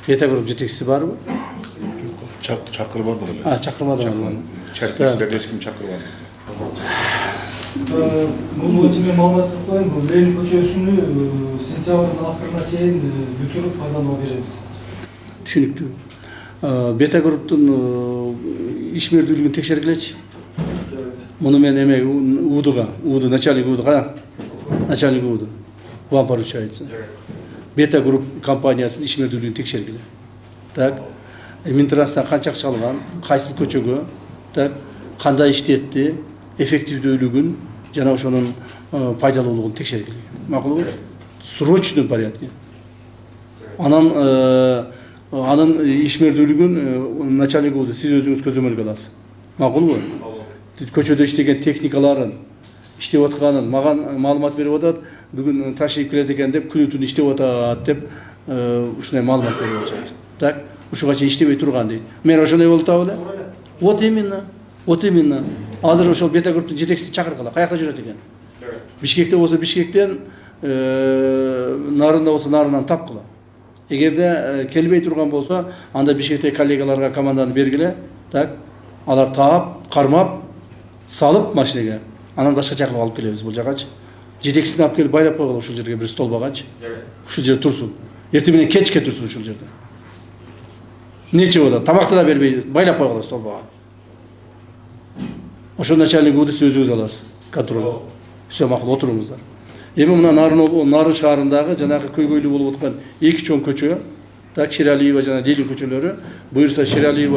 Beta grup жетекчиси барбы? Çakırmadı öyle. Ha, çakırmadı. Çerkezler resmi çakırmadı. Бул өтүнө маалымат коеюн, бул Ленин көчөсүнү сентябрдын акырына чейин бүтүрүп пайдаланууга беребиз. Түшүнүктүү. Бета групптун ишмердүүлүгүн текшергилечи. Муну мен эме УДУга, начальник УДУга, начальник УДУ. Вам поручается. Бета групп компаниясынын ишмердүүлүгүн текшергиле. Так. Минтрастан канча акча алган, кайсыл көчөгө, так, кандай иштетти, эффективдүүлүгүн жана ошонун пайдалуулугун текшергиле. Макулбу? Срочный порядке. Анын ишмердүүлүгүн начальник УДУ сиз өзүңүз көзөмөлгө аласыз. Макулбу? Көчөдө иштеген техникаларын, иштеп атканын мага маалымат берип атат. Бүгүн ташыйып келет экен деп күнү-түн иштеп атат деп ушундай маалымат берип атышат. Так, ушуга чейин иштебей турган дейт. Мен ошондой болуп атабы эле? Вот именно. Вот именно. Азыр ошол бета групптун жетекчиси чакыргыла. Каякта жүрөт экен? Бишкекте болсо Бишкектен, Нарында болсо Нарынан тапкыла. Эгерде келбей турган болсо, анда Бишкектеги коллегаларга команданы бергиле. Так, алар таап, кармап, салып машинеге. Анан башка жакка алып келебиз бул жагачы. Жетекчисин алып келип байлап койгула ушул жерге бир столбагачы. Ушул жерде турсун. Эртең менен кечке турсун ушул жерде. Нечего да, тамакты да бербей, байлап койгула столбага. Ошол начальник УДУ сиз өзүңүз аласыз. Контроль. Все, макул, отуруңуздар. Эми мына Нарын шаарындагы жанагы көйгөйлүү болуп аткан эки чоң көчө, так, Шералиева жана Ленин көчөлөрү, буюрса Шералиева